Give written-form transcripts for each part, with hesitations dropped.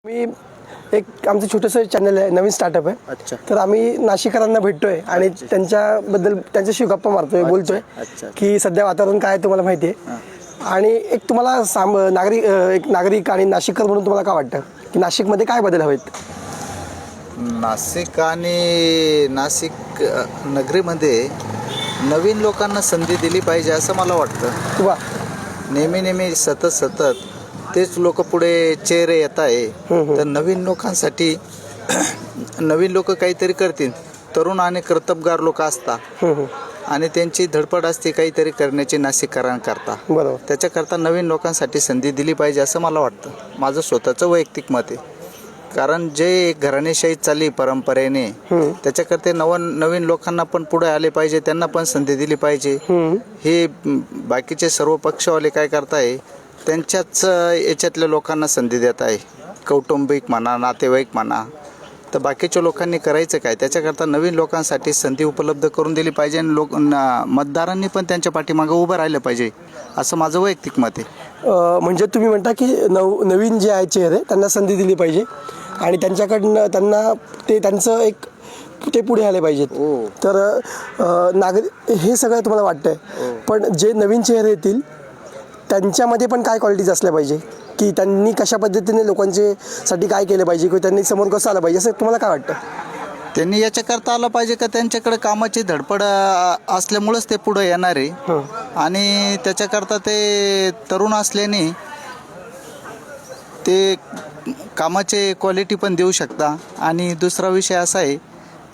मी एक आमचं छोटंसं चॅनल आहे, नवीन स्टार्टअप आहे. अच्छा. तर आम्ही नाशिककरांना भेटतोय आणि त्यांच्याबद्दल त्यांच्याशी गप्पा मारतोय, बोलतोय अच्छा. की सध्या वातावरण काय आहे तुम्हाला माहिती आहे. आणि एक तुम्हाला एक नागरिक आणि नाशिककर म्हणून तुम्हाला काय वाटतं की नाशिकमध्ये काय बदल हवेत. नाशिक नगरीमध्ये नवीन लोकांना संधी दिली पाहिजे असं मला वाटतं. वा. नेहमी सतत तेच लोक पुढे चेहरे येत आहे. तर नवीन लोकांसाठी नवीन लोक काहीतरी करतील. तरुण आणि कर्तबगार लोक असतात आणि त्यांची धडपड असते काहीतरी करण्याची नाशिककरांकरता. बरोबर. त्याच्याकरता नवीन लोकांसाठी संधी दिली पाहिजे असं मला वाटतं. माझं स्वतःचं वैयक्तिक मत आहे. कारण जे घराणेशाही चालली परंपरेने त्याच्याकरता नवीन लोकांना पण पुढे आले पाहिजे, त्यांना पण संधी दिली पाहिजे. हे बाकीचे सर्व पक्षवाले काय करताय, त्यांच्याच याच्यातल्या लोकांना संधी देत आहे. कौटुंबिक म्हणा, नातेवाईक म्हणा. तर बाकीच्या लोकांनी करायचं काय, त्याच्याकरता नवीन लोकांसाठी संधी उपलब्ध करून दिली पाहिजे आणि मतदारांनी पण त्यांच्या पाठीमागं उभं राहिलं पाहिजे असं माझं वैयक्तिक मत आहे. म्हणजे तुम्ही म्हणता की नवीन जे आहे चेहरे त्यांना संधी दिली पाहिजे आणि त्यांच्याकडनं त्यांचं एक ते पुढे आले पाहिजेत. तर हे सगळं तुम्हाला वाटतंय. पण जे नवीन चेहरे येतील त्यांच्यामध्ये पण काय क्वालिटीज असल्या पाहिजे की त्यांनी कशा पद्धतीने लोकांसाठी काय केलं पाहिजे किंवा त्यांनी समोर कसं आलं पाहिजे असं तुम्हाला काय वाटतं. त्यांनी याच्याकरता आलं पाहिजे का त्यांच्याकडे कामाची धडपड असल्यामुळंच ते पुढे येणार आहे. आणि त्याच्याकरता ते तरुण असल्याने ते कामाचे क्वालिटी पण देऊ शकता. आणि दुसरा विषय असा आहे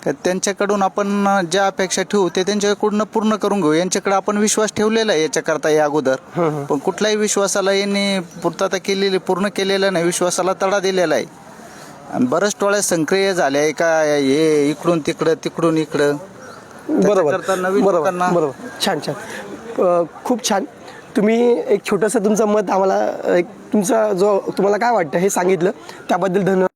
का त्यांच्याकडून आपण ज्या अपेक्षा ठेवू ते त्यांच्याकडून पूर्ण करून घेऊ. यांच्याकडे आपण विश्वास ठेवलेला आहे याच्याकरता या अगोदर. पण कुठल्याही विश्वासाला यांनी पूर्ण केलेला नाही, विश्वासाला तडा दिलेला आहे. आणि बऱ्याच टोळ्या संक्रिय झाल्या आहे का, हे इकडून तिकडून इकडं. बरोबर. छान. खूप छान. तुम्ही एक छोटंसं तुमचं मत आम्हाला तुम्हाला काय वाटतं हे सांगितलं, त्याबद्दल धन्यवाद.